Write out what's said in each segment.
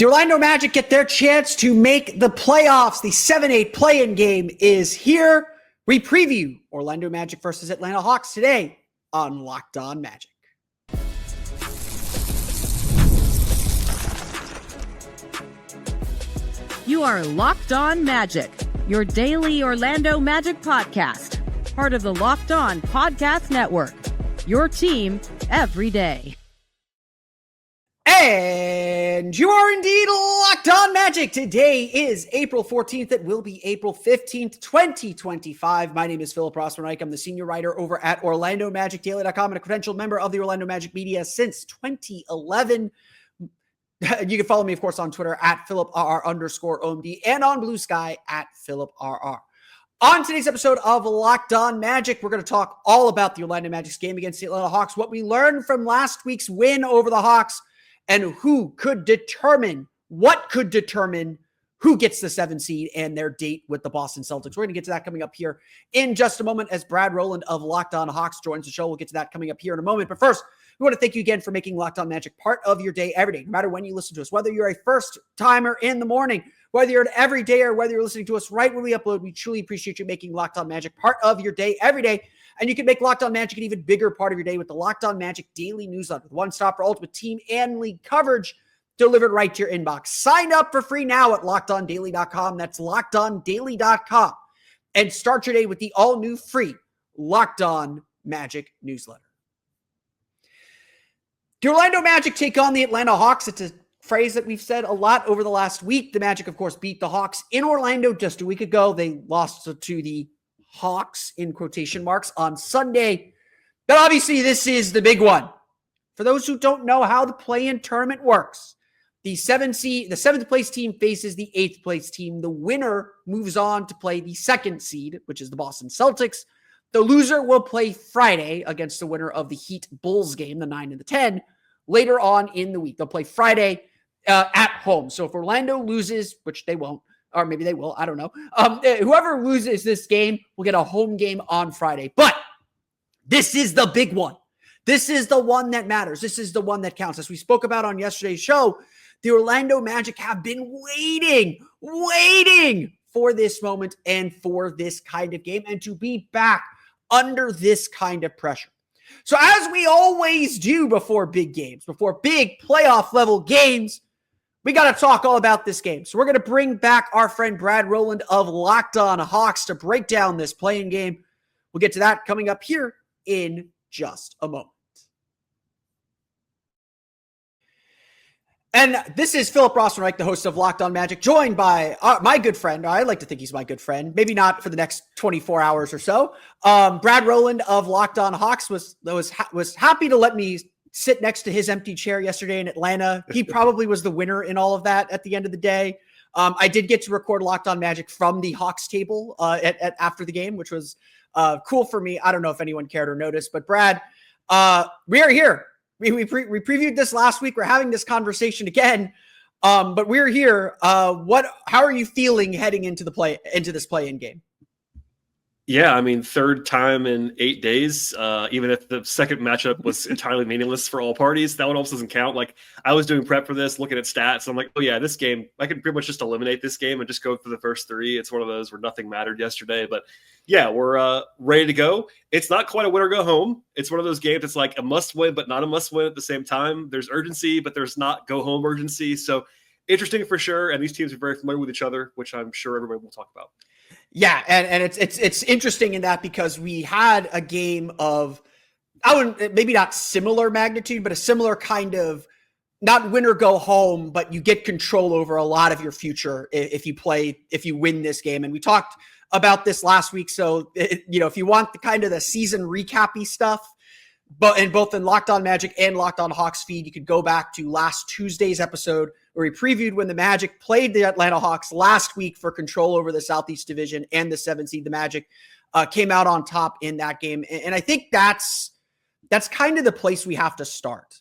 The Orlando Magic get their chance to make the playoffs. The 7-8 play-in game is here. We preview Orlando Magic versus Atlanta Hawks today on Locked On Magic. You are Locked On Magic, your daily Orlando Magic podcast, part of the Locked On Podcast Network, your team every day. And you are indeed Locked On Magic. Today is April 14th. It will be April 15th, 2025. My name is Philip Rossman-Reich. I'm the senior writer over at OrlandoMagicDaily.com and a credentialed member of the Orlando Magic media since 2011. You can follow me, of course, on Twitter at PhilipRR_OMD and on Blue Sky at PhilipRR. On today's episode of Locked On Magic, we're going to talk all about the Orlando Magic's game against the Atlanta Hawks, what we learned from last week's win over the Hawks, and what could determine who gets the 7 seed and their date with the Boston Celtics. We're going to get to that coming up here in just a moment as Brad Rowland of Locked On Hawks joins the show. We'll get to that coming up here in a moment. But first, we want to thank you again for making Locked On Magic part of your day every day, no matter when you listen to us, whether you're a first-timer in the morning, whether you're an everyday or whether you're listening to us right when we upload. We truly appreciate you making Locked On Magic part of your day every day. And you can make Locked On Magic an even bigger part of your day with the Locked On Magic daily newsletter, with one stop for ultimate team and league coverage delivered right to your inbox. Sign up for free now at LockedOnDaily.com. That's LockedOnDaily.com. And start your day with the all-new free Locked On Magic newsletter. The Orlando Magic take on the Atlanta Hawks. It's a phrase that we've said a lot over the last week. The Magic, of course, beat the Hawks in Orlando just a week ago. They lost to the Hawks, in quotation marks, on Sunday. But obviously, this is the big one. For those who don't know how the play-in tournament works, the 7th place team faces the 8th place team. The winner moves on to play the 2nd seed, which is the Boston Celtics. The loser will play Friday against the winner of the Heat Bulls game, the 9 and the 10, later on in the week. They'll play Friday at home. So if Orlando loses, which they won't, or maybe they will, I don't know. Whoever loses this game will get a home game on Friday. But this is the big one. This is the one that matters. This is the one that counts. As we spoke about on yesterday's show, the Orlando Magic have been waiting for this moment and for this kind of game and to be back under this kind of pressure. So as we always do before big games, before big playoff level games, we got to talk all about this game. So we're going to bring back our friend Brad Rowland of Locked On Hawks to break down this play-in game. We'll get to that coming up here in just a moment. And this is Philip Rossman-Reich, the host of Locked On Magic, joined by my good friend. I like to think he's my good friend. Maybe not for the next 24 hours or so. Brad Rowland of Locked On Hawks was happy to let me sit next to his empty chair yesterday in Atlanta. He probably was the winner in all of that at the end of the day. I did get to record Locked On Magic from the Hawks table after the game, which was cool for me. I don't know if anyone cared or noticed, but Brad, we are here. We previewed this last week. We're having this conversation again, but we're here. How are you feeling heading into this play-in game? Yeah, I mean, third time in 8 days, even if the second matchup was entirely meaningless for all parties, that one almost doesn't count. Like, I was doing prep for this, looking at stats. I'm like, oh yeah, this game, I could pretty much just eliminate this game and just go for the first 3. It's one of those where nothing mattered yesterday. But yeah, we're ready to go. It's not quite a win or go home. It's one of those games that's like a must win, but not a must win at the same time. There's urgency, but there's not go home urgency. So interesting for sure. And these teams are very familiar with each other, which I'm sure everybody will talk about. Yeah, and it's interesting in that because we had a game of, maybe not similar magnitude, but a similar kind of not win or go home, but you get control over a lot of your future if you win this game. And we talked about this last week. So, if you want the kind of the season recap-y stuff, but both in Locked On Magic and Locked On Hawks feed, you could go back to last Tuesday's episode where we previewed when the Magic played the Atlanta Hawks last week for control over the Southeast Division and the 7th seed. The Magic came out on top in that game. And I think that's kind of the place we have to start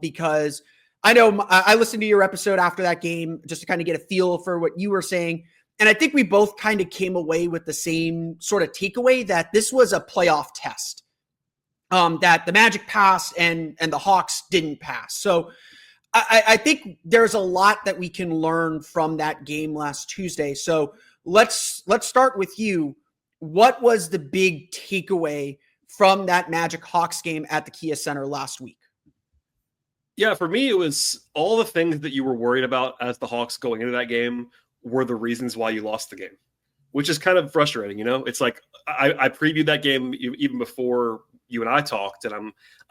because I know I listened to your episode after that game just to kind of get a feel for what you were saying. And I think we both kind of came away with the same sort of takeaway that this was a playoff test. That the Magic passed and the Hawks didn't pass. So I think there's a lot that we can learn from that game last Tuesday. So let's start with you. What was the big takeaway from that Magic Hawks game at the Kia Center last week? Yeah, for me, it was all the things that you were worried about as the Hawks going into that game were the reasons why you lost the game, which is kind of frustrating. It's like I previewed that game even before you and I talked, and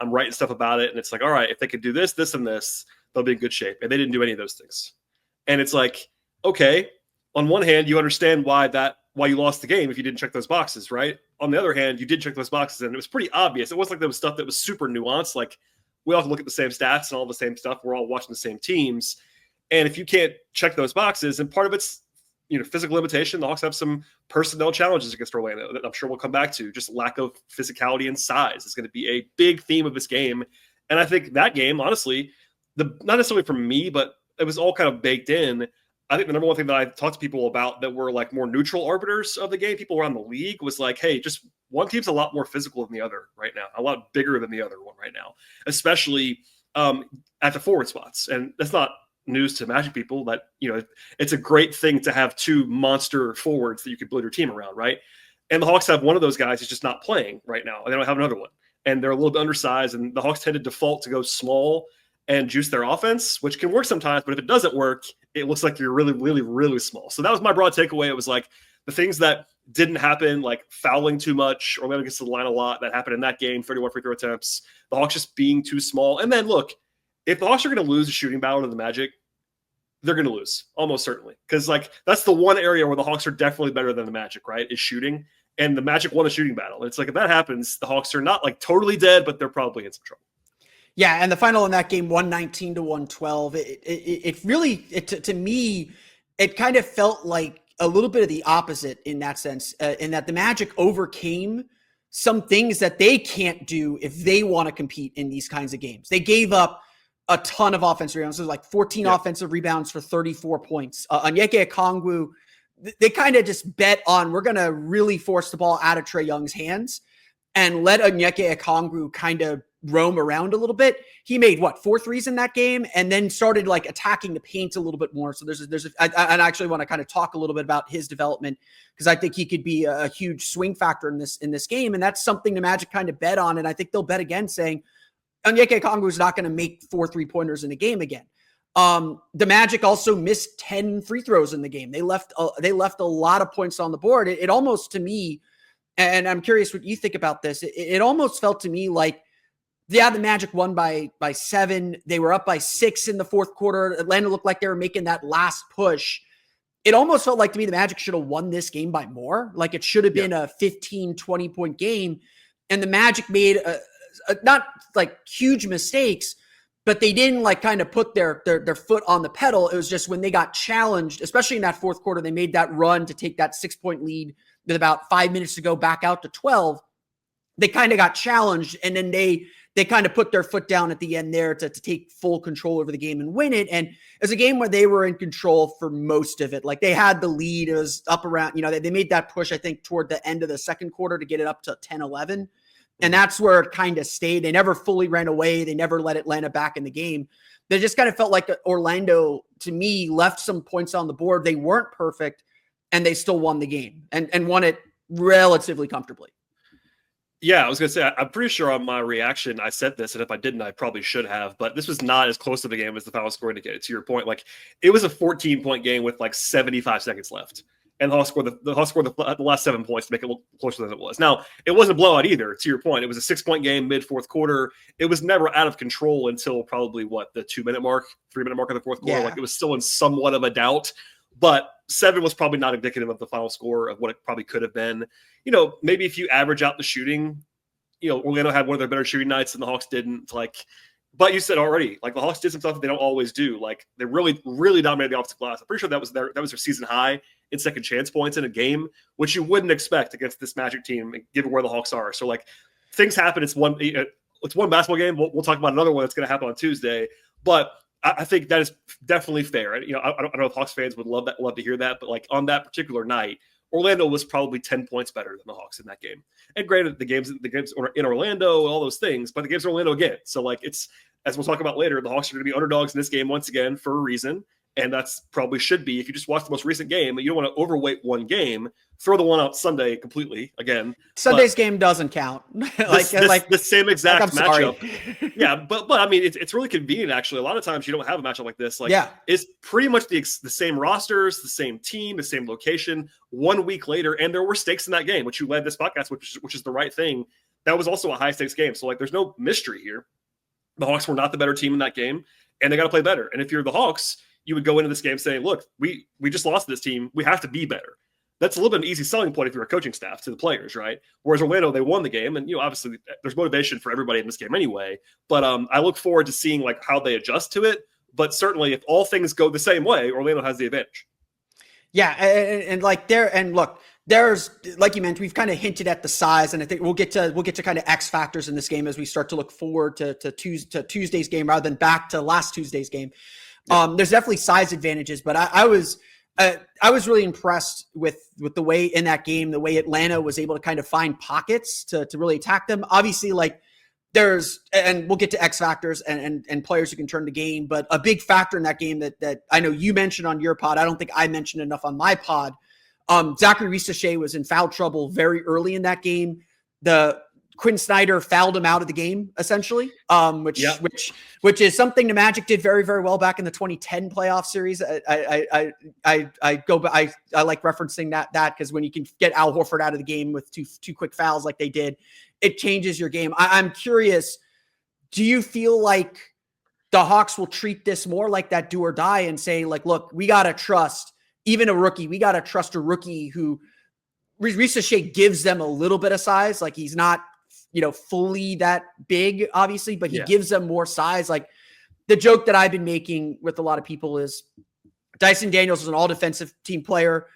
I'm writing stuff about it, and it's like, all right, if they could do this, this, and this, they'll be in good shape. And they didn't do any of those things. And it's like, okay, on one hand, you understand why you lost the game if you didn't check those boxes, right? On the other hand, you did check those boxes, and it was pretty obvious. It wasn't like there was stuff that was super nuanced. Like, we all look at the same stats and all the same stuff. We're all watching the same teams. And if you can't check those boxes, and part of it's, physical limitation, the Hawks have some personnel challenges against Orlando that I'm sure we'll come back to. Just lack of physicality and size is going to be a big theme of this game. And I think that game, honestly, not necessarily from me, but it was all kind of baked in. I think the number one thing that I talked to people about that were like more neutral arbiters of the game, people around the league, was like, hey, just one team's a lot more physical than the other right now, a lot bigger than the other one right now, especially at the forward spots. And that's not news to Magic people that, it's a great thing to have two monster forwards that you could build your team around, right? And the Hawks have one of those guys who's just not playing right now. And they don't have another one. And they're a little bit undersized, and the Hawks tend to default to go small and juice their offense, which can work sometimes, but if it doesn't work, it looks like you're really, really, really small. So that was my broad takeaway. It was like the things that didn't happen, like fouling too much, Orlando gets to the line a lot. That happened in that game, 31 free throw attempts, the Hawks just being too small. And then look, if the Hawks are going to lose a shooting battle to the Magic, they're going to lose, almost certainly. Because like that's the one area where the Hawks are definitely better than the Magic, right, is shooting. And the Magic won a shooting battle. And it's like if that happens, the Hawks are not like totally dead, but they're probably in some trouble. Yeah, and the final in that game, 119-112. It really, to me, it kind of felt like a little bit of the opposite in that sense, in that the Magic overcame some things that they can't do if they want to compete in these kinds of games. They gave up a ton of offensive rebounds. So like 14 offensive rebounds for 34 points. Onyeka Okongwu, they kind of just bet on, we're going to really force the ball out of Trae Young's hands and let Onyeka Okongwu kind of roam around a little bit. He made 4 threes in that game, and then started like attacking the paint a little bit more. So I actually want to kind of talk a little bit about his development, because I think he could be a huge swing factor in this game. And that's something the Magic kind of bet on. And I think they'll bet again, saying Onyeka Okongwu is not going to make 4 3-pointers in a game again. The Magic also missed 10 free throws in the game. They left a lot of points on the board. It almost, to me, and I'm curious what you think about this, it almost felt to me like, yeah, the Magic won by 7. They were up by 6 in the fourth quarter. Atlanta looked like they were making that last push. It almost felt like to me the Magic should have won this game by more. Like it should have been a 15, 20-point game. And the Magic made not like huge mistakes, but they didn't like kind of put their foot on the pedal. It was just when they got challenged, especially in that fourth quarter, they made that run to take that 6-point lead with about 5 minutes to go back out to 12. They kind of got challenged, and then they kind of put their foot down at the end there to take full control over the game and win it. And it was a game where they were in control for most of it. Like they had the lead. It was up around, they made that push, I think, toward the end of the second quarter to get it up to 10-11. And that's where it kind of stayed. They never fully ran away. They never let Atlanta back in the game. They just kind of felt like Orlando, to me, left some points on the board. They weren't perfect, and they still won the game and won it relatively comfortably. Yeah, I was going to say, I'm pretty sure on my reaction, I said this, and if I didn't, I probably should have, but this was not as close to the game as the final score indicated, to your point. Like, it was a 14-point game with like 75 seconds left, and the Hawks scored the last 7 points to make it look closer than it was. Now, it wasn't a blowout either, to your point. It was a 6-point game mid-fourth quarter. It was never out of control until probably, the 2-minute mark, 3-minute mark of the fourth quarter. Yeah. Like, it was still in somewhat of a doubt, but 7 was probably not indicative of the final score of what it probably could have been. Maybe if you average out the shooting, Orlando had one of their better shooting nights and the Hawks didn't. But you said already, the Hawks did some stuff that they don't always do. Like, they really, really dominated the offensive glass. I'm pretty sure that was their season high in second chance points in a game, which you wouldn't expect against this Magic team, given where the Hawks are. So, things happen. It's one basketball game. We'll talk about another one that's going to happen on Tuesday. But I think that is definitely fair. I don't know if Hawks fans would love to hear that, but on that particular night, Orlando was probably 10 points better than the Hawks in that game. And granted, the games in Orlando and all those things, but the game's in Orlando again. So as we'll talk about later, the Hawks are going to be underdogs in this game once again for a reason. And that's probably should be, if you just watch the most recent game, you don't want to overweight one game, throw the one out Sunday completely again. Sunday's game doesn't count. The same exact matchup. Sorry. Yeah, but I mean, it's really convenient, actually. A lot of times you don't have a matchup like this. It's pretty much the same rosters, the same team, the same location 1 week later. And there were stakes in that game, which you led this podcast, which is the right thing. That was also a high stakes game. So there's no mystery here. The Hawks were not the better team in that game, and they got to play better. And if you're the Hawks, you would go into this game saying, look, we just lost this team. We have to be better. That's a little bit of an easy selling point if you're a coaching staff to the players, right? Whereas Orlando, they won the game. And, obviously there's motivation for everybody in this game anyway. But I look forward to seeing how they adjust to it. But certainly if all things go the same way, Orlando has the advantage. Yeah. And look, there's, like you mentioned, we've kind of hinted at the size, and I think we'll get to kind of X factors in this game as we start to look forward to Tuesday's game rather than back to last Tuesday's game. There's definitely size advantages, but I was really impressed with the way in that game, the way Atlanta was able to kind of find pockets to really attack them. Obviously, and we'll get to X factors and players who can turn the game, but a big factor in that game that I know you mentioned on your pod, I don't think I mentioned enough on my pod. Zachary Ricochet was in foul trouble very early in that game. Quinn Snyder fouled him out of the game, essentially, which is something the Magic did very, very well back in the 2010 playoff series. I like referencing that because when you can get Al Horford out of the game with two quick fouls like they did, it changes your game. I'm curious, do you feel like the Hawks will treat this more like that do or die and say, look, we got to trust even a rookie. We got to trust a rookie who Ricochet gives them a little bit of size. He's not, fully that big, obviously, but he gives them more size. The joke that I've been making with a lot of people is Dyson Daniels is an all defensive team player,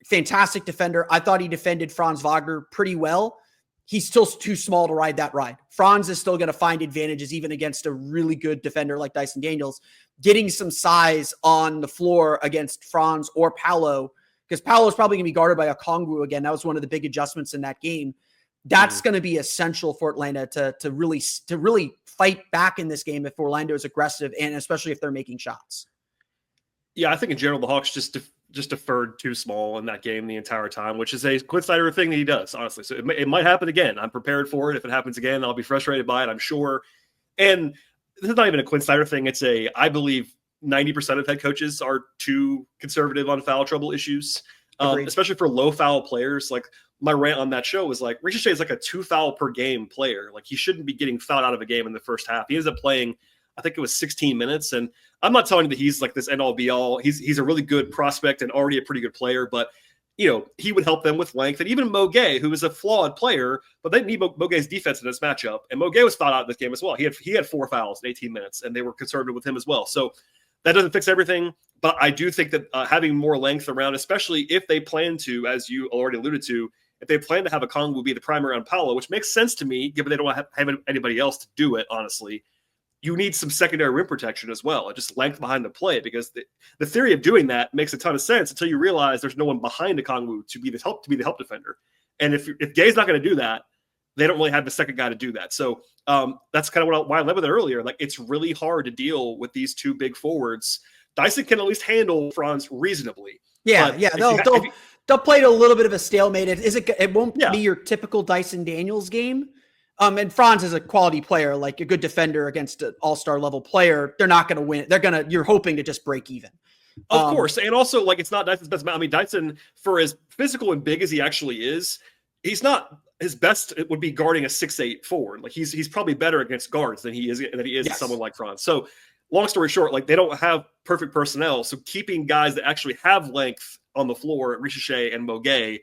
fantastic defender. I thought he defended Franz Wagner pretty well. He's still too small to ride that ride. Franz is still going to find advantages even against a really good defender like Dyson Daniels. Getting some size on the floor against Franz or Paolo, because Paolo is probably going to be guarded by Okongwu again. That was one of the big adjustments in that game. That's going to be essential for Atlanta to really fight back in this game if Orlando is aggressive, and especially if they're making shots. Yeah, I think in general the Hawks just deferred too small in that game the entire time, which is a Quinn Snyder thing that he does, honestly. So it might happen again. I'm prepared for it. If it happens again, I'll be frustrated by it, I'm sure. And this is not even a Quinn Snyder thing. It's I believe 90% of head coaches are too conservative on foul trouble issues, especially for low foul players. My rant on that show was Ricochet is a 2 foul per game player. He shouldn't be getting fouled out of a game in the first half. He ends up playing, I think it was 16 minutes. And I'm not telling you that he's this end all be all. He's a really good prospect and already a pretty good player, but he would help them with length. And even Mo Gay, who is a flawed player, but they need Mo Gay's defense in this matchup. And Mo Gay was fouled out in this game as well. He had 4 fouls in 18 minutes, and they were conservative with him as well. So that doesn't fix everything, but I do think that having more length around, especially if they plan to, as you already alluded to, if they plan to have Okongwu be the primary on Paolo, which makes sense to me, given they don't have anybody else to do it, honestly, you need some secondary rim protection as well, just length behind the play, because the theory of doing that makes a ton of sense until you realize there's no one behind Okongwu to be the help defender. And if Gay's not going to do that, they don't really have the second guy to do that. So that's kind of why I led with it earlier. It's really hard to deal with these two big forwards. Dyson can at least handle Franz reasonably. Yeah, they'll play a little bit of a stalemate. It won't be your typical Dyson Daniels game. And Franz is a quality player, a good defender against an all-star level player. They're not going to win. You're hoping to just break even. Of course. And also, it's not Dyson's best. I mean, Dyson, for as physical and big as he actually is, he's not his best. It would be guarding a 6'8" forward. He's probably better against guards than he is someone like Franz. So long story short, they don't have perfect personnel. So keeping guys that actually have length on the floor, Ricochet and Mo Gay,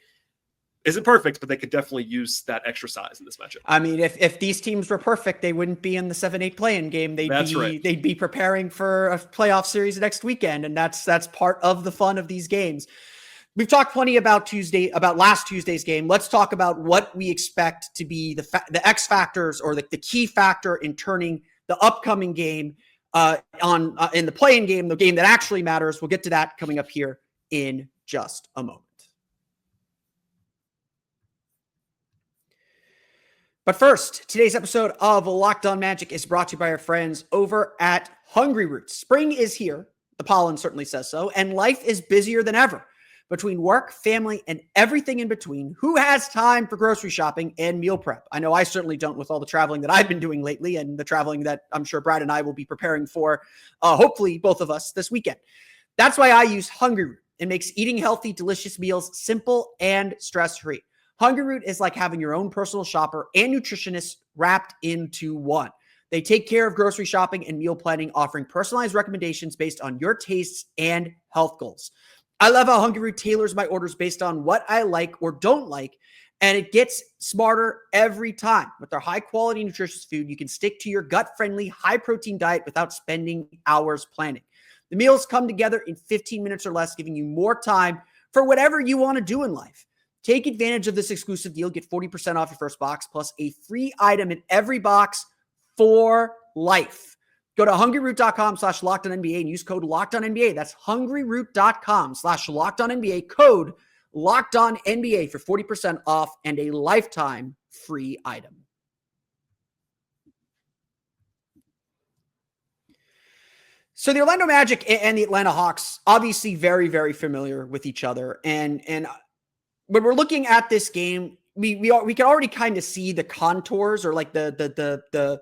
isn't perfect, but they could definitely use that extra size in this matchup. I mean, if these teams were perfect, they wouldn't be in the 7-8 play-in game. They'd be preparing for a playoff series next weekend, and that's part of the fun of these games. We've talked plenty about last Tuesday's game. Let's talk about what we expect to be the X factors or the key factor in turning the upcoming game in the play-in game, the game that actually matters. We'll get to that coming up here in just a moment. But first, today's episode of Locked On Magic is brought to you by our friends over at Hungry Roots. Spring is here. The pollen certainly says so. And life is busier than ever. Between work, family, and everything in between, who has time for grocery shopping and meal prep? I know I certainly don't with all the traveling that I've been doing lately and the traveling that I'm sure Brad and I will be preparing for, hopefully both of us this weekend. That's why I use Hungry Root. It makes eating healthy, delicious meals simple and stress-free. Hungry Root is like having your own personal shopper and nutritionist wrapped into one. They take care of grocery shopping and meal planning, offering personalized recommendations based on your tastes and health goals. I love how Hungry Root tailors my orders based on what I like or don't like, and it gets smarter every time. With their high-quality, nutritious food, you can stick to your gut-friendly, high-protein diet without spending hours planning. The meals come together in 15 minutes or less, giving you more time for whatever you want to do in life. Take advantage of this exclusive deal. Get 40% off your first box, plus a free item in every box for life. Go to hungryroot.com/LockedOnNBA and use code LockedOnNBA. That's hungryroot.com/LockedOnNBA, code LockedOnNBA for 40% off and a lifetime free item. So the Orlando Magic and the Atlanta Hawks, obviously very, very familiar with each other. And when we're looking at this game, we can already kind of see the contours or like the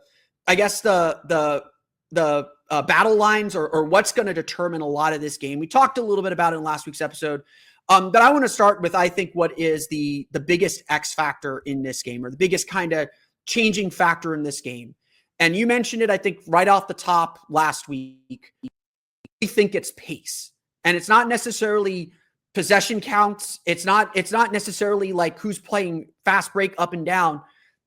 battle lines or what's going to determine a lot of this game. We talked a little bit about it in last week's episode. But I want to start with, I think, what is the biggest X factor in this game, or the biggest kind of changing factor in this game. And you mentioned it, I think, right off the top last week. We think it's pace. And it's not necessarily possession counts. It's not necessarily like who's playing fast break up and down.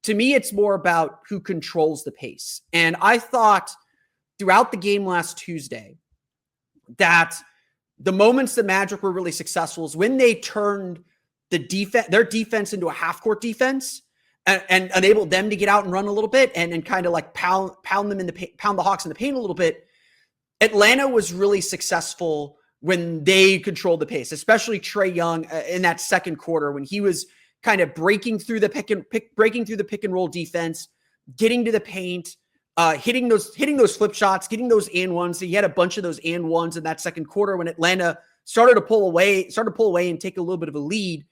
To me, it's more about who controls the pace. And I thought throughout the game last Tuesday that the moments the Magic were really successful is when they turned their defense into a half-court defense and enabled them to get out and run a little bit and kind of like pound the Hawks in the paint a little bit. Atlanta was really successful when they controlled the pace, especially Trae Young in that second quarter when he was kind of breaking through the pick and roll defense, getting to the paint, hitting those flip shots, getting those and ones. So he had a bunch of those and ones in that second quarter when Atlanta started to pull away and take a little bit of a lead.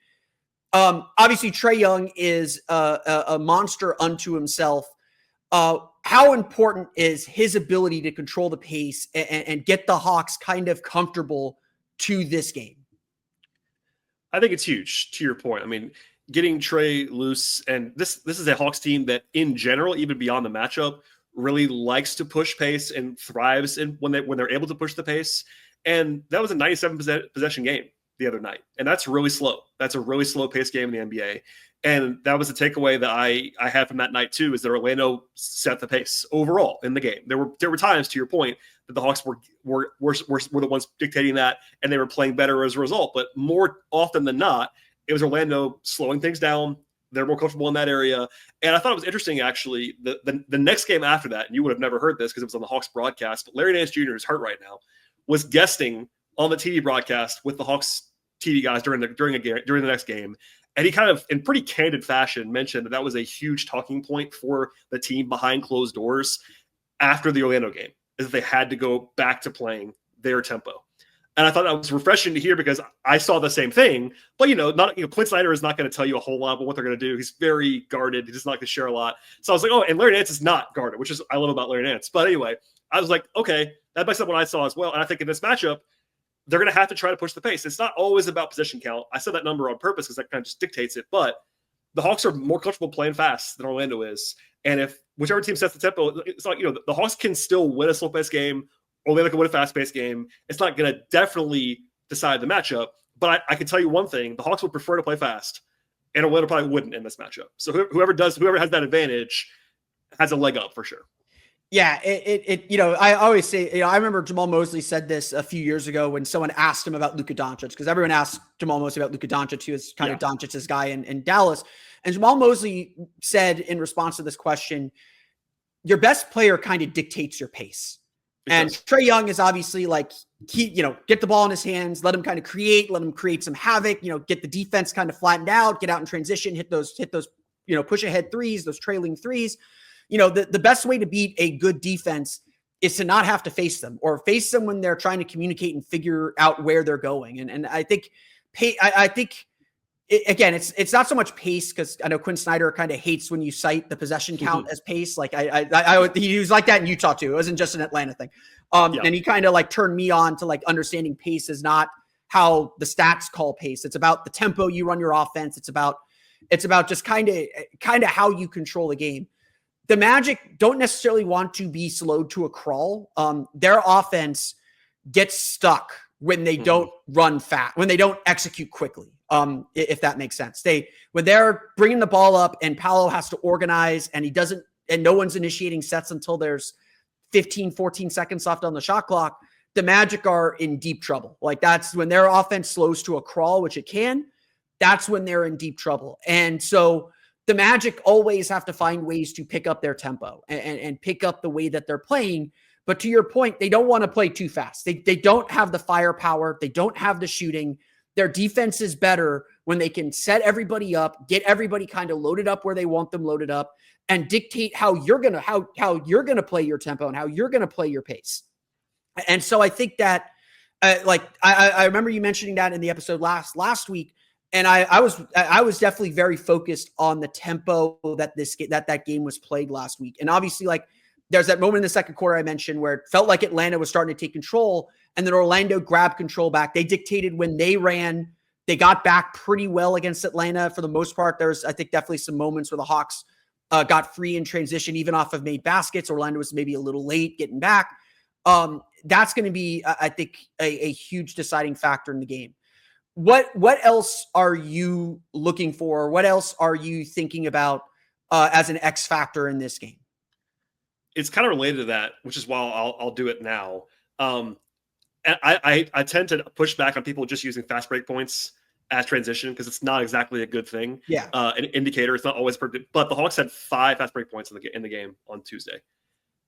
Obviously Trae Young is a monster unto himself. How important is his ability to control the pace and get the Hawks kind of comfortable to this game? I think it's huge, to your point. I mean, getting Trae loose, and this is a Hawks team that in general, even beyond the matchup, really likes to push pace and thrives when they're able to push the pace. And that was a 97% possession game the other night. And that's really slow. That's a really slow pace game in the NBA. And that was the takeaway that I had from that night too, is that Orlando set the pace overall in the game. There were times, to your point, that the Hawks were the ones dictating that, and they were playing better as a result. But more often than not, it was Orlando slowing things down. They're more comfortable in that area. And I thought it was interesting, actually, the next game after that, and you would have never heard this because it was on the Hawks broadcast, but Larry Nance Jr. is hurt right now, was guesting on the TV broadcast with the Hawks TV guys during the next game. And he kind of, in pretty candid fashion, mentioned that was a huge talking point for the team behind closed doors after the Orlando game, is that they had to go back to playing their tempo. And I thought that was refreshing to hear because I saw the same thing. But, Quinn Snyder is not going to tell you a whole lot about what they're going to do. He's very guarded. He does not like to share a lot. So I was like, oh, and Larry Nance is not guarded, which is I love about Larry Nance. But anyway, I was like, okay, that makes up what I saw as well. And I think in this matchup, they're going to have to try to push the pace. It's not always about possession count. I said that number on purpose because that kind of just dictates it. But the Hawks are more comfortable playing fast than Orlando is. And if whichever team sets the tempo, it's like, the Hawks can still win a slow-paced game. Orlando can win a fast-paced game. It's not going to definitely decide the matchup. But I can tell you one thing. The Hawks would prefer to play fast. And Orlando probably wouldn't in this matchup. So whoever has that advantage has a leg up for sure. Yeah, I always say, I remember Jamal Mosley said this a few years ago when someone asked him about Luka Doncic, because everyone asked Jamal Mosley about Luka Doncic, who is kind of Doncic's guy in Dallas. And Jamal Mosley said in response to this question, your best player kind of dictates your pace. And Trae Young is obviously like, get the ball in his hands, let him create some havoc, get the defense kind of flattened out, get out in transition, hit those push ahead threes, those trailing threes. The best way to beat a good defense is to not have to face them, or face them when they're trying to communicate and figure out where they're going. And I think, again, it's not so much pace, because I know Quinn Snyder kind of hates when you cite the possession count as pace. Like he was like that in Utah too. It wasn't just an Atlanta thing. And he kind of like turned me on to like understanding pace is not how the stats call pace. It's about the tempo you run your offense. It's about just kind of how you control the game. The Magic don't necessarily want to be slowed to a crawl. Their offense gets stuck when they don't run fast, when they don't execute quickly. If that makes sense. When they're bringing the ball up and Paolo has to organize, and no one's initiating sets until there's 15, 14 seconds left on the shot clock, the Magic are in deep trouble. Like, that's when their offense slows to a crawl, which it can. That's when they're in deep trouble. And so the Magic always have to find ways to pick up their tempo and pick up the way that they're playing. But to your point, they don't want to play too fast. They don't have the firepower. They don't have the shooting. Their defense is better when they can set everybody up, get everybody kind of loaded up where they want them loaded up, and dictate how you're going to play your tempo and how you're going to play your pace. And so I think that I remember you mentioning that in the episode last week. And I was definitely very focused on the tempo that game was played last week. And obviously, like, there's that moment in the second quarter I mentioned where it felt like Atlanta was starting to take control, and then Orlando grabbed control back. They dictated when they ran. They got back pretty well against Atlanta for the most part. There's, I think, definitely some moments where the Hawks got free in transition, even off of made baskets. Orlando was maybe a little late getting back. That's going to be, I think, a huge deciding factor in the game. What else are you looking for? What else are you thinking about as an X factor in this game? It's kind of related to that, which is why I'll do it now. And I tend to push back on people just using fast break points as transition, because it's not exactly a good thing. Yeah. An indicator. It's not always perfect, but the Hawks had 5 fast break points in the game on Tuesday,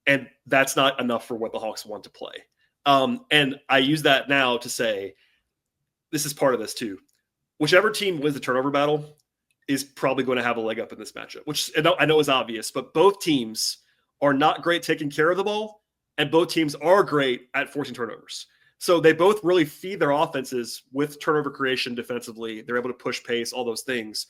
and that's not enough for what the Hawks want to play. And I use that now to say, this is part of this too. Whichever team wins the turnover battle is probably going to have a leg up in this matchup, which I know is obvious, but both teams are not great taking care of the ball, and both teams are great at forcing turnovers. So they both really feed their offenses with turnover creation defensively. They're able to push pace, all those things.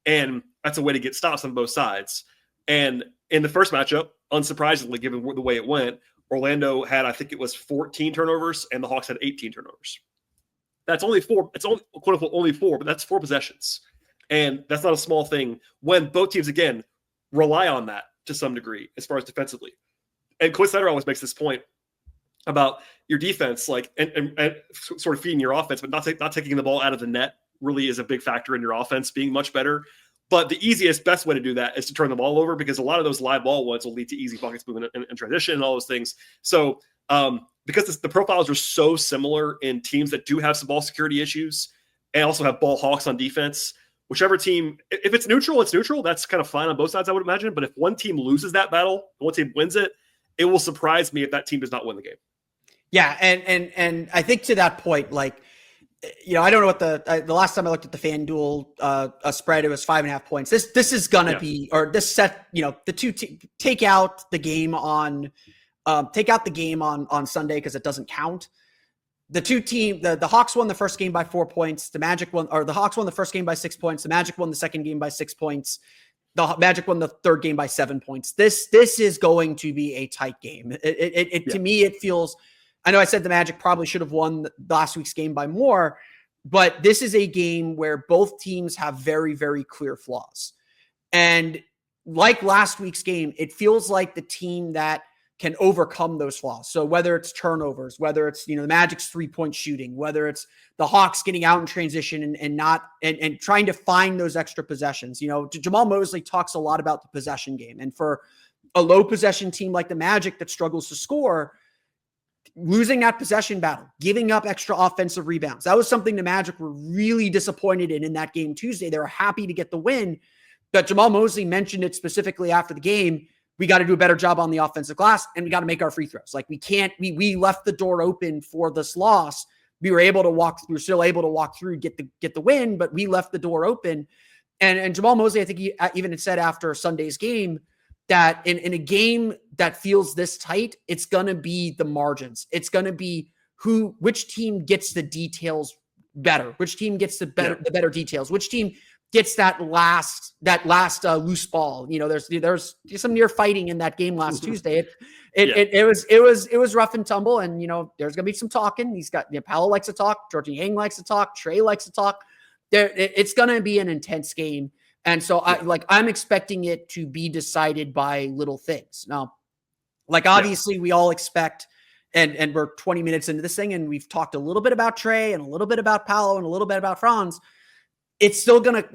And that's a way to get stops on both sides. And in the first matchup, unsurprisingly, given the way it went, Orlando had, I think it was 14 turnovers, and the Hawks had 18 turnovers. That's only 4. It's only, quote unquote, only 4, but that's 4 possessions. And that's not a small thing when both teams, again, rely on that to some degree as far as defensively. And Quinn Snyder always makes this point about your defense, like, and sort of feeding your offense, but not taking the ball out of the net really is a big factor in your offense being much better. But the easiest, best way to do that is to turn the ball over, because a lot of those live ball ones will lead to easy buckets, moving and transition and all those things. So because the profiles are so similar in teams that do have some ball security issues and also have ball hawks on defense, whichever team, if it's neutral, it's neutral. That's kind of fine on both sides, I would imagine. But if one team loses that battle and one team wins it, it will surprise me if that team does not win the game. Yeah, and I think to that point, like, I don't know what the last time I looked at the FanDuel spread, it was 5.5 points. This is gonna be, or this set, the two take out the game on Sunday because it doesn't count. The Hawks won the first game by 4 points. The Hawks won the first game by 6 points. The Magic won the second game by 6 points. The Magic won the third game by 7 points. This is going to be a tight game. To me, it feels. I know I said the Magic probably should have won last week's game by more, but this is a game where both teams have very, very clear flaws. And like last week's game, it feels like the team that can overcome those flaws. So whether it's turnovers, whether it's, the Magic's 3-point shooting, whether it's the Hawks getting out in transition and trying to find those extra possessions. Jamal Mosley talks a lot about the possession game. And for a low possession team like the Magic that struggles to score, losing that possession battle, giving up extra offensive rebounds, that was something the Magic were really disappointed in that game Tuesday. They were happy to get the win, but Jamal Mosley mentioned it specifically after the game. We got to do a better job on the offensive glass, and we got to make our free throws. Like, we left the door open for this loss. We were still able to walk through, get the win, but we left the door open. And Jamal Mosley, I think he even said after Sunday's game that in a game that feels this tight, it's going to be the margins. It's going to be which team gets the details better, which team gets the better details, which team gets that last loose ball. There's some near fighting in that game last Tuesday. It was rough and tumble, and there's gonna be some talking. He's got Paolo likes to talk, Georgie Yang likes to talk, Trae likes to talk. It's gonna be an intense game, and so I'm expecting it to be decided by little things. Now, obviously we all expect. And we're 20 minutes into this thing, and we've talked a little bit about Trae and a little bit about Paolo and a little bit about Franz. It's still going to,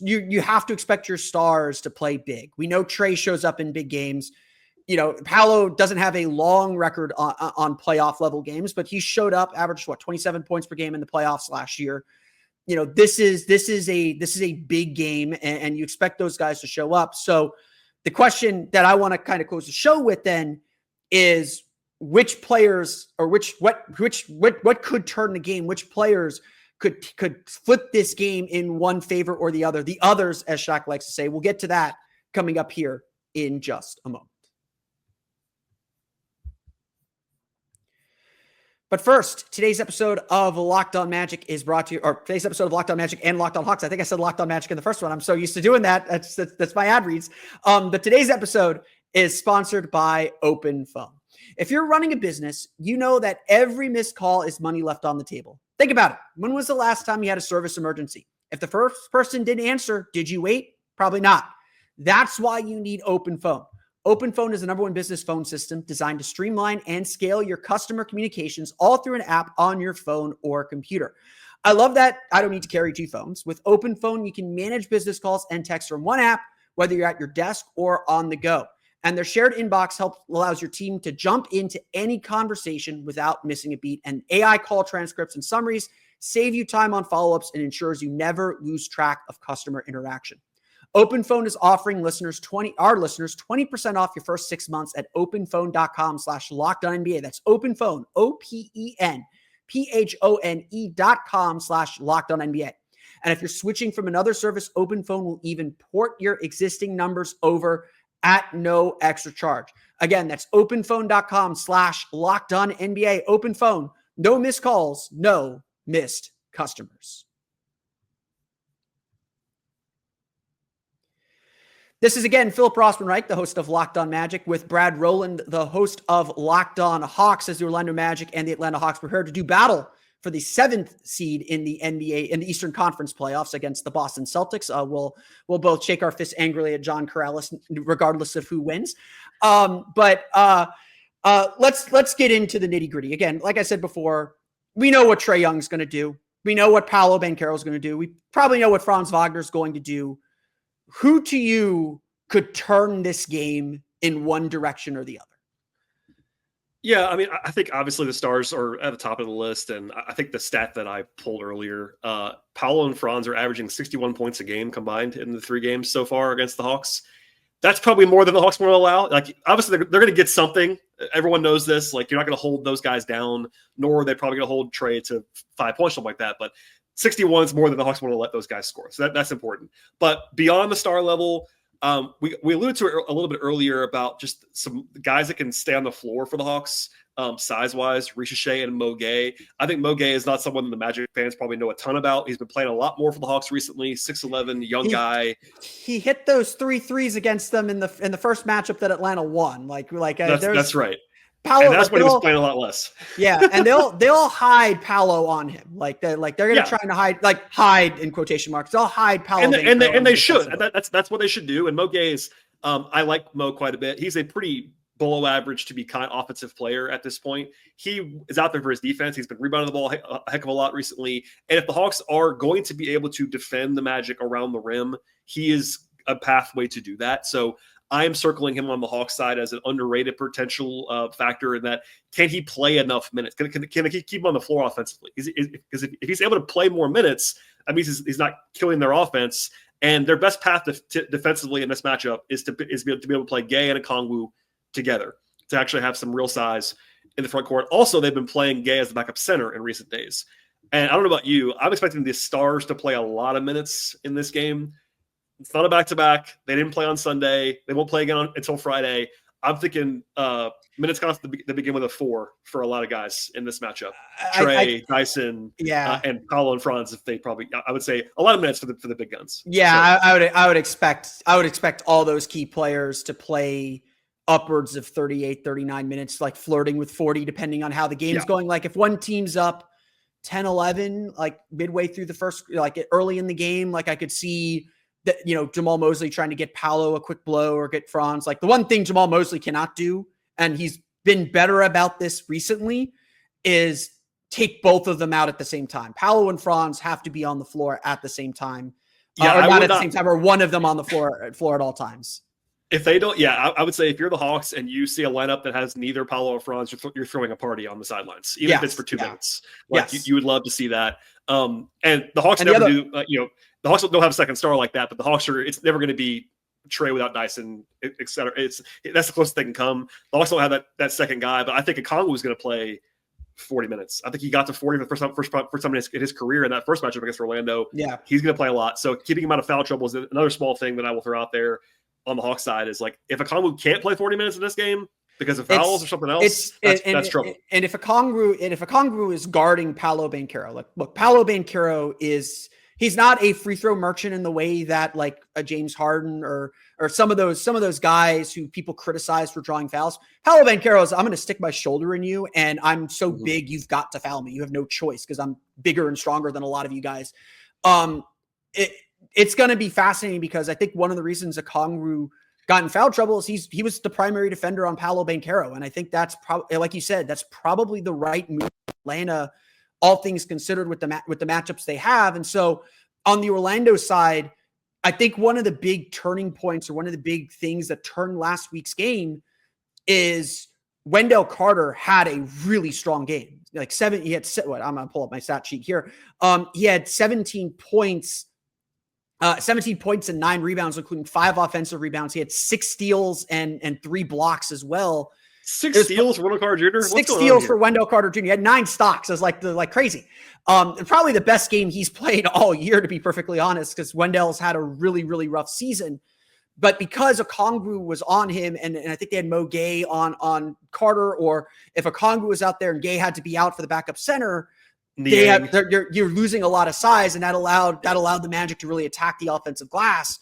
you have to expect your stars to play big. We know Trae shows up in big games. Paolo doesn't have a long record on playoff level games, but he showed up, averaged 27 points per game in the playoffs last year. This is a big game, and you expect those guys to show up. So the question that I want to kind of close the show with then is, which players or what could turn the game? Which players could flip this game in one favor or the other? The others, as Shaq likes to say. We'll get to that coming up here in just a moment. But first, today's episode of Locked On Magic is brought to you, or today's episode of Locked On Magic and Locked On Hawks. I think I said Locked On Magic in the first one. I'm so used to doing that. That's my ad reads. But today's episode is sponsored by Open Phone. If you're running a business, you know that every missed call is money left on the table. Think about it. When was the last time you had a service emergency? If the first person didn't answer, did you wait? Probably not. That's why you need Open Phone. Open Phone is the #1 business phone system designed to streamline and scale your customer communications all through an app on your phone or computer. I love that I don't need to carry 2 phones. With Open Phone, you can manage business calls and texts from one app, whether you're at your desk or on the go. And their shared inbox allows your team to jump into any conversation without missing a beat. And AI call transcripts and summaries save you time on follow-ups and ensures you never lose track of customer interaction. OpenPhone is offering our listeners 20% off your first 6 months at openphone.com/LockedOnNBA. That's OpenPhone, OpenPhone.com/LockedOnNBA. And if you're switching from another service, OpenPhone will even port your existing numbers over at no extra charge. Again, that's openphone.com/LockedOnNBA. OpenPhone, no missed calls, no missed customers. This is again Philip Rossman-Reich, the host of Locked On Magic, with Brad Rowland, the host of Locked On Hawks, as the Orlando Magic and the Atlanta Hawks prepare to do battle for the 7th seed in the NBA in the Eastern Conference playoffs against the Boston Celtics. We'll both shake our fists angrily at John Corrales, regardless of who wins. But let's get into the nitty gritty. Again, like I said before, we know what Trae Young's going to do. We know what Paolo Banchero is going to do. We probably know what Franz Wagner is going to do. Who to you could turn this game in one direction or the other? Yeah, I mean, I think obviously the stars are at the top of the list, and I think the stat that I pulled earlier, Paolo and Franz are averaging 61 points a game combined in the 3 games so far against the Hawks. That's probably more than the Hawks want to allow. Like, obviously, they're going to get something. Everyone knows this. Like, you're not going to hold those guys down, nor are they probably going to hold Trae to 5 points, something like that. But 61 is more than the Hawks want to let those guys score. So that's important. But beyond the star level, we alluded to it a little bit earlier about just some guys that can stay on the floor for the Hawks, size-wise, Ricochet and Mo Gay. I think Mo Gay is not someone the Magic fans probably know a ton about. He's been playing a lot more for the Hawks recently, 6'11", young guy. He hit those 3 threes against them in the first matchup that Atlanta won. That's right. Paolo, and that's when he was playing a lot less. Yeah, and they'll hide Paolo on him. They're gonna try to hide in quotation marks. They'll hide Paolo, and they should. That's what they should do. And Mo Gay is, I like Mo quite a bit. He's a pretty below average to be kind of offensive player at this point. He is out there for his defense. He's been rebounding the ball a heck of a lot recently. And if the Hawks are going to be able to defend the Magic around the rim, he is a pathway to do that. So I am circling him on the Hawks side as an underrated potential factor in that. Can he play enough minutes? Can he keep him on the floor offensively? Because if he's able to play more minutes, that means he's not killing their offense. And their best path defensively in this matchup is to be able to play Gay and Okongwu together, to actually have some real size in the front court. Also, they've been playing Gay as the backup center in recent days. And I don't know about you, I'm expecting the stars to play a lot of minutes in this game. It's not a back-to-back. They didn't play on Sunday. They won't play again until Friday. I'm thinking minutes cost to begin with a 4 for a lot of guys in this matchup. Trae, Dyson, and Paolo and Franz. If they probably, I would say a lot of minutes for the big guns. Yeah, so. I would expect all those key players to play upwards of 38, 39 minutes, like flirting with 40, depending on how the game's going. Like if one team's up 10, 11, like midway through the first, like early in the game, like I could see that, Jamal Mosley trying to get Paolo a quick blow or get Franz. Like the one thing Jamal Mosley cannot do, and he's been better about this recently, is take both of them out at the same time. Paolo and Franz have to be on the floor at the same time. Or not at the same time, or one of them on the floor at all times. If they don't, I would say if you're the Hawks and you see a lineup that has neither Paolo or Franz, you're throwing a party on the sidelines, even if it's for 2 minutes. Like you would love to see that. And the Hawks the Hawks don't have a second star like that, but the Hawks it's never going to be Trae without Dyson, et cetera. That's the closest they can come. The Hawks don't have that second guy, but I think Okongwu is going to play 40 minutes. I think he got to 40 for the first time in his career in that first matchup against Orlando. Yeah, he's going to play a lot. So keeping him out of foul trouble is another small thing that I will throw out there on the Hawks side. Is like if Okongwu can't play 40 minutes in this game because of fouls or something else, that's trouble. And if Okongwu is guarding Paolo Banchero, like look, Paolo Banchero he's not a free throw merchant in the way that like a James Harden or some of those guys who people criticize for drawing fouls. Paolo Banchero is, I'm going to stick my shoulder in you, and I'm so big you've got to foul me. You have no choice because I'm bigger and stronger than a lot of you guys. It's going to be fascinating because I think one of the reasons Okongwu got in foul trouble is he was the primary defender on Paolo Banchero, and I think that's probably, like you said, that's probably the right move for Atlanta, all things considered, with the matchups they have. And so on the Orlando side, I think one of the big turning points or one of the big things that turned last week's game is Wendell Carter had a really strong game. Like I'm going to pull up my stat sheet here. He had 17 points and 9 rebounds, including 5 offensive rebounds. He had 6 steals and 3 blocks as well. 6 steals for Wendell Carter Jr.? 6 steals for Wendell Carter Jr. He had 9 stocks. It was like crazy. Probably the best game he's played all year, to be perfectly honest, because Wendell's had a really, really rough season. But because Okongwu was on him, and I think they had Mo Gay on Carter, or if Okongwu was out there and Gay had to be out for the backup center, you're losing a lot of size, and that allowed the Magic to really attack the offensive glass.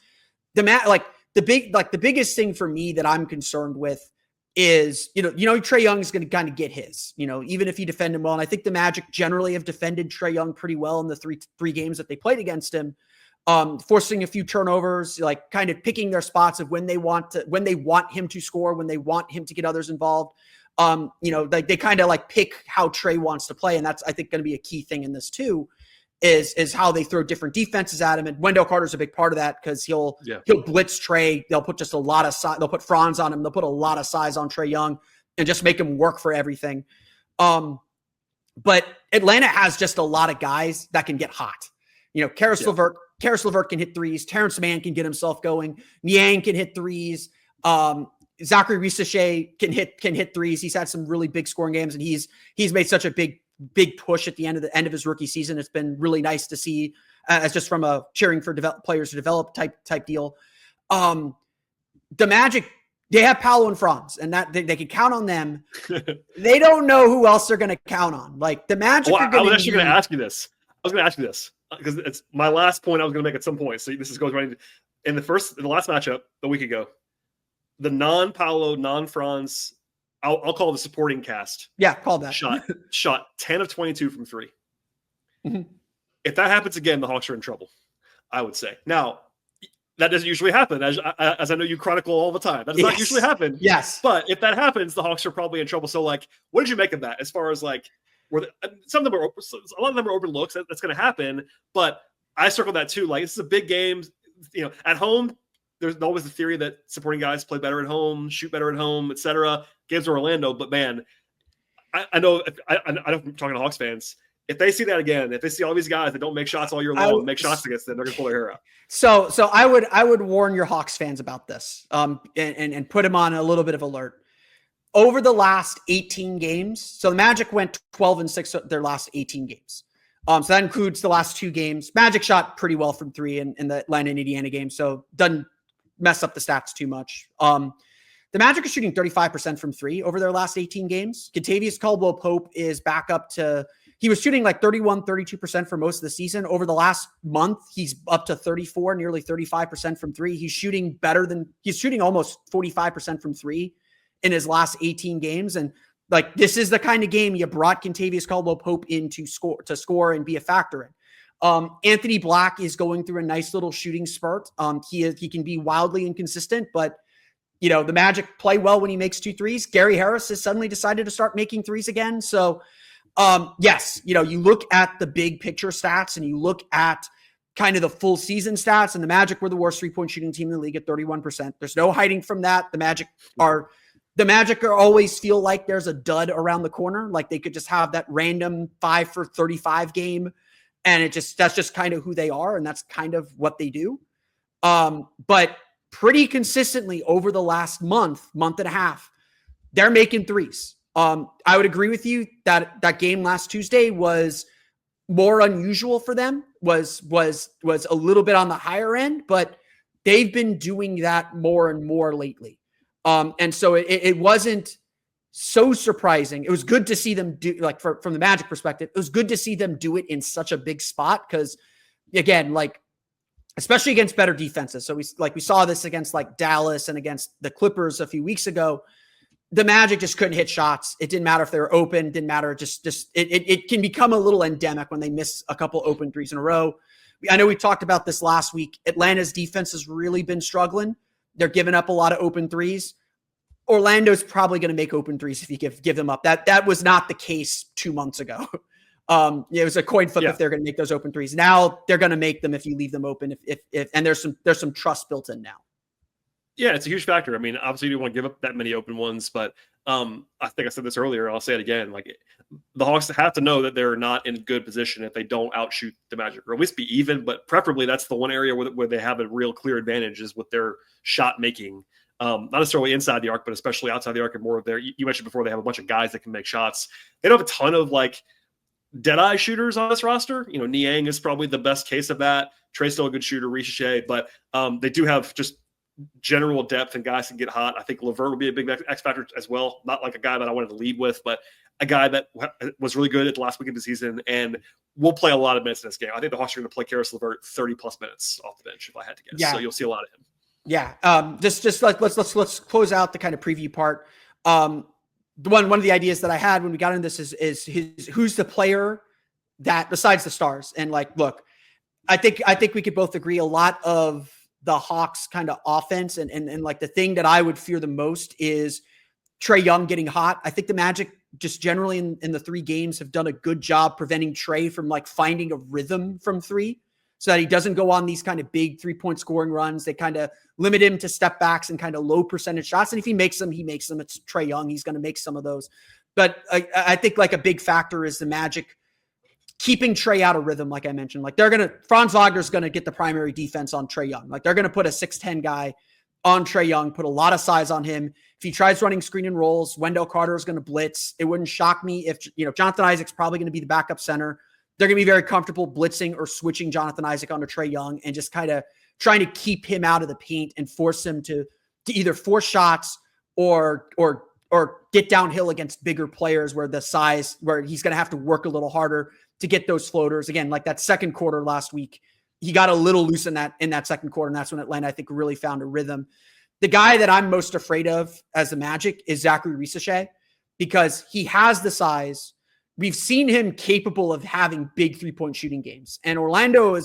The biggest thing for me that I'm concerned with is, Trae Young is going to kind of get his, even if you defend him well. And I think the Magic generally have defended Trae Young pretty well in the three games that they played against him, forcing a few turnovers, like kind of picking their spots of when they want him to score, when they want him to get others involved. They kind of like pick how Trae wants to play. And that's, I think, going to be a key thing in this too, is how they throw different defenses at him. And Wendell Carter's a big part of that because he'll blitz Trae. They'll put just a lot of size. They'll put Franz on him. They'll put a lot of size on Trae Young and just make him work for everything. But Atlanta has just a lot of guys that can get hot. Karis LeVert can hit threes. Terrence Mann can get himself going. Niang can hit threes. Zachary Risachet can hit threes. He's had some really big scoring games, and he's made such a big push at the end of his rookie season. It's been really nice to see, as just from a cheering for players to develop type deal. The Magic, they have Paolo and Franz, and that they can count on them. They don't know who else they're going to count on. Like the Magic. Well, I was actually going to ask you this. Because it's my last point I was going to make at some point. So goes right into the last matchup a week ago. The non-Paolo, non-Franz, I'll call it the supporting cast. Yeah, call that. Shot 10 of 22 from 3. Mm-hmm. If that happens again, the Hawks are in trouble, I would say. Now, that doesn't usually happen, as I know you chronicle all the time. That does not usually happen. Yes. But if that happens, the Hawks are probably in trouble. So, like, what did you make of that? As far as, like, a lot of them are open looks. That's going to happen. But I circled that too. Like, this is a big game. At home, there's always the theory that supporting guys play better at home, shoot better at home, etc. Games in Orlando, but man, I know from talking to Hawks fans, if they see that again, if they see all these guys that don't make shots all year long, make shots against them, they're gonna pull their hair out. So I would warn your Hawks fans about this, and put them on a little bit of alert. Over the last 18 games, so the Magic went 12-6 their last 18 games. So that includes the last 2 games. Magic shot pretty well from 3 in the Atlanta and Indiana game, so doesn't mess up the stats too much. The Magic are shooting 35% from 3 over their last 18 games. Kentavious Caldwell-Pope is back up to, he was shooting like 31, 32% for most of the season. Over the last month, he's up to 34, nearly 35% from 3. He's shooting almost 45% from 3 in his last 18 games. And like, this is the kind of game you brought Kentavious Caldwell-Pope in to score and be a factor in. Anthony Black is going through a nice little shooting spurt. He can be wildly inconsistent, but the Magic play well when he makes 2 threes. Gary Harris has suddenly decided to start making threes again. So yes, you look at the big picture stats and you look at kind of the full season stats, and the Magic were the worst 3-point shooting team in the league at 31%. There's no hiding from that. The Magic always feel like there's a dud around the corner. Like they could just have that random 5 for 35 game. And that's just kind of who they are. And that's kind of what they do. But pretty consistently over the last month and a half, they're making threes. I would agree with you that game last Tuesday was more unusual for them, was a little bit on the higher end, but they've been doing that more and more lately. And so it wasn't so surprising. It was good to see them do, like, from the Magic perspective, it was good to see them do it in such a big spot. Cause again, like, especially against better defenses. So we saw this against like Dallas and against the Clippers a few weeks ago. The Magic just couldn't hit shots. It didn't matter if they were open, didn't matter. It can become a little endemic when they miss a couple open threes in a row. I know we talked about this last week. Atlanta's defense has really been struggling. They're giving up a lot of open threes. Orlando's probably going to make open threes if you give them up. That was not the case 2 months ago. It was a coin flip if they're going to make those open threes. Now they're going to make them if you leave them open. And there's some trust built in now. Yeah, it's a huge factor. I mean, obviously you don't want to give up that many open ones, but I think I said this earlier. I'll say it again. Like, the Hawks have to know that they're not in good position if they don't outshoot the Magic, or at least be even. But preferably, that's the one area where they have a real clear advantage is with their shot making. Not necessarily inside the arc, but especially outside the arc, and more of their. You mentioned before they have a bunch of guys that can make shots. They don't have a ton of like dead-eye shooters on this roster. Niang is probably the best case of that. Trae's still a good shooter, Ricochet, but they do have just general depth and guys can get hot. I think LeVert would be a big X factor as well. Not like a guy that I wanted to lead with, but a guy that was really good at the last week of the season and will play a lot of minutes in this game. I think the Hawks are going to play Karis LeVert 30+ minutes off the bench if I had to guess. Yeah. So you'll see a lot of him. Yeah. Just like let's close out the kind of preview part. One of the ideas that I had when we got into this is who's the player that besides the stars. And like, look, I think we could both agree a lot of the Hawks kind of offense and like the thing that I would fear the most is Trae Young getting hot. I think the Magic just generally in the 3 games have done a good job preventing Trae from like finding a rhythm from 3 so that he doesn't go on these kind of big 3-point scoring runs. They kind of limit him to step backs and kind of low percentage shots. And if he makes them, he makes them. It's Trae Young. He's going to make some of those. But I think like a big factor is the Magic keeping Trae out of rhythm, like I mentioned. Like Franz Wagner's going to get the primary defense on Trae Young. Like they're going to put a 6'10" guy on Trae Young, put a lot of size on him. If he tries running screen and rolls, Wendell Carter is going to blitz. It wouldn't shock me if, Jonathan Isaac's probably going to be the backup center. They're going to be very comfortable blitzing or switching Jonathan Isaac onto Trae Young and just kind of trying to keep him out of the paint and force him to either force shots or get downhill against bigger players where he's going to have to work a little harder to get those floaters. Again, like that second quarter last week, he got a little loose in that second quarter, and that's when Atlanta, I think, really found a rhythm. The guy that I'm most afraid of as the Magic is Zachary Ricochet because he has the size. We've seen him capable of having big 3-point shooting games. And Orlando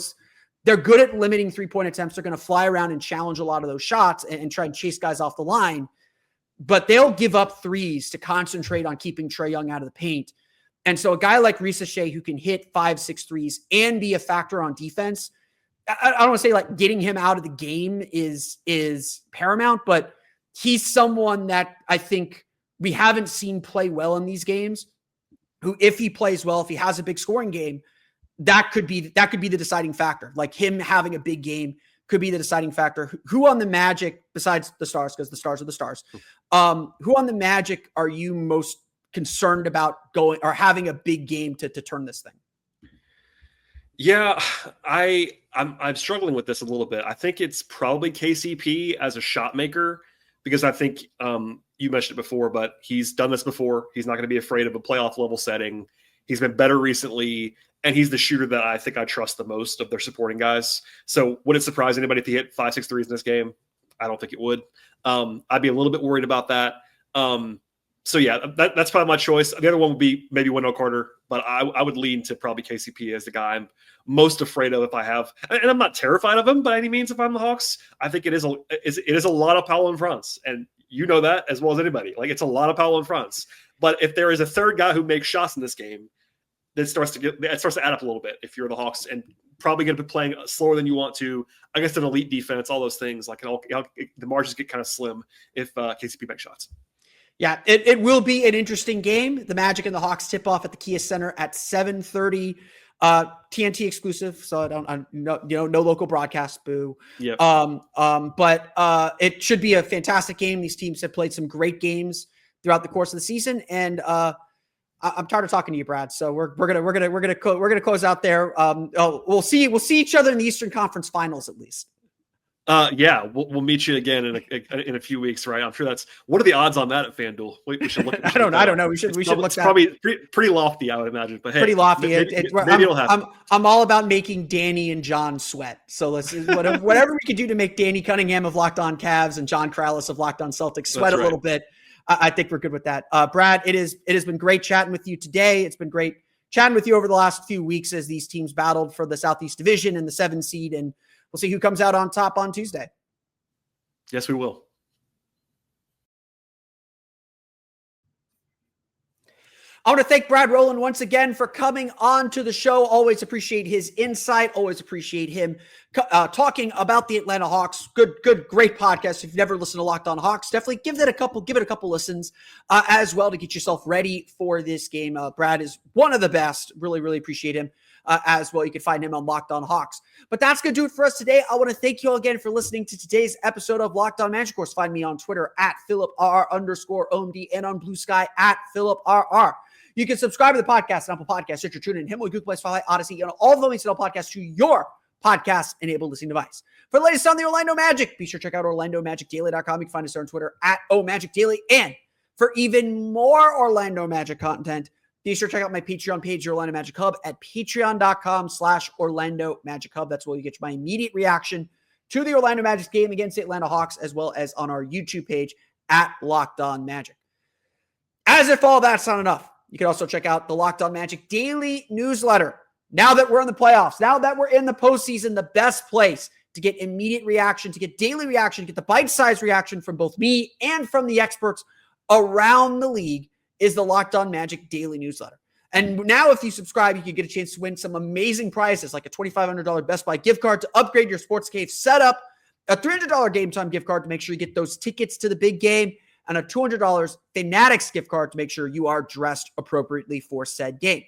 they're good at limiting 3-point attempts. They're going to fly around and challenge a lot of those shots and try and chase guys off the line. But they'll give up threes to concentrate on keeping Trae Young out of the paint. And so a guy like Ricochet who can hit 5-6 threes and be a factor on defense, I don't want to say like getting him out of the game is paramount, but he's someone that I think we haven't seen play well in these games, who, if he plays well, if he has a big scoring game, that could be the deciding factor. Like him having a big game could be the deciding factor. Who on the Magic, besides the stars, because the stars are the stars, who on the Magic are you most concerned about going or having a big game to turn this thing? Yeah, I'm struggling with this a little bit. I think it's probably KCP as a shot maker because I think you mentioned it before, but he's done this before. He's not going to be afraid of a playoff level setting. He's been better recently, and he's the shooter that I think I trust the most of their supporting guys. So would it surprise anybody if he hit 5-6 threes in this game? I don't think it would. I'd be a little bit worried about that. So yeah, that's probably my choice. The other one would be maybe Wendell Carter, but I would lean to probably KCP as the guy I'm most afraid of if I have, and I'm not terrified of him by any means if I'm the Hawks. I think it is a lot of Paolo and Franz, and you know that as well as anybody. Like it's a lot of Paolo and Franz. But if there is a third guy who makes shots in this game, it starts to add up a little bit if you're the Hawks, and probably going to be playing slower than you want to against an elite defense. All those things, like the margins get kind of slim if KCP makes shots. Yeah, it will be an interesting game. The Magic and the Hawks tip off at the Kia Center at 7:30, TNT exclusive. So no local broadcast. Boo. Yep. But it should be a fantastic game. These teams have played some great games throughout the course of the season, and I'm tired of talking to you, Brad. So we're gonna close out there. We'll see each other in the Eastern Conference Finals at least. Yeah, we'll meet you again in a few weeks, right? I'm sure what are the odds on that at FanDuel? We should look. I don't know. We should look. It's probably pretty lofty, I would imagine. But hey, pretty lofty. Maybe it'll happen. I'm all about making Danny and John sweat. So let's whatever we can do to make Danny Cunningham of Locked On Cavs and John Corrales of Locked On Celtics sweat a little bit. I think we're good with that. Brad, it has been great chatting with you today. It's been great chatting with you over the last few weeks as these teams battled for the Southeast Division and the 7 seed, and we'll see who comes out on top on Tuesday. Yes, we will. I want to thank Brad Rowland once again for coming on to the show. Always appreciate his insight. Always appreciate him talking about the Atlanta Hawks. Great podcast. If you've never listened to Locked On Hawks, definitely give it a couple listens as well to get yourself ready for this game. Brad is one of the best. Really appreciate him as well. You can find him on Locked On Hawks. But that's going to do it for us today. I want to thank you all again for listening to today's episode of Locked On Magic. Of course, find me on Twitter at @PhilipR_OMD and on Blue Sky at PhilipRR. You can subscribe to the podcast on Apple Podcasts, Stitcher, TuneIn, Himalaya, Google Play, Spotify, Odyssey, and all the links to all podcasts to your podcast-enabled listening device. For the latest on the Orlando Magic, be sure to check out OrlandoMagicDaily.com. You can find us there on Twitter at OMagicDaily. And for even more Orlando Magic content, be sure to check out my Patreon page, your Orlando Magic Hub, at patreon.com/Orlando Magic Hub. That's where you get my immediate reaction to the Orlando Magic game against the Atlanta Hawks, as well as on our YouTube page at Locked On Magic. As if all that's not enough, you can also check out the Locked On Magic daily newsletter. Now that we're in the playoffs, now that we're in the postseason, the best place to get immediate reaction, to get daily reaction, to get the bite-sized reaction from both me and from the experts around the league is the Locked On Magic daily newsletter. And now if you subscribe, you can get a chance to win some amazing prizes like a $2,500 Best Buy gift card to upgrade your sports cave setup, a $300 Game Time gift card to make sure you get those tickets to the big game, and a $200 Fanatics gift card to make sure you are dressed appropriately for said game.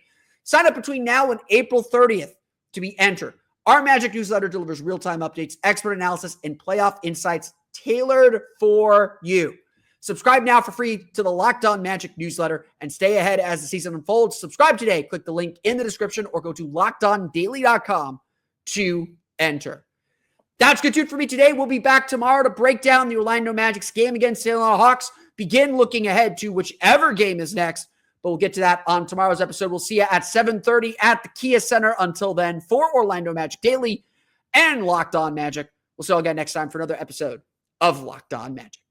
Sign up between now and April 30th to be entered. Our Magic newsletter delivers real-time updates, expert analysis, and playoff insights tailored for you. Subscribe now for free to the Locked On Magic newsletter and stay ahead as the season unfolds. Subscribe today. Click the link in the description or go to LockedOnDaily.com to enter. That's good for me today. We'll be back tomorrow to break down the Orlando Magic's game against the Atlanta Hawks. Begin looking ahead to whichever game is next, but we'll get to that on tomorrow's episode. We'll see you at 7:30 at the Kia Center. Until then, for Orlando Magic Daily and Locked On Magic, we'll see you again next time for another episode of Locked On Magic.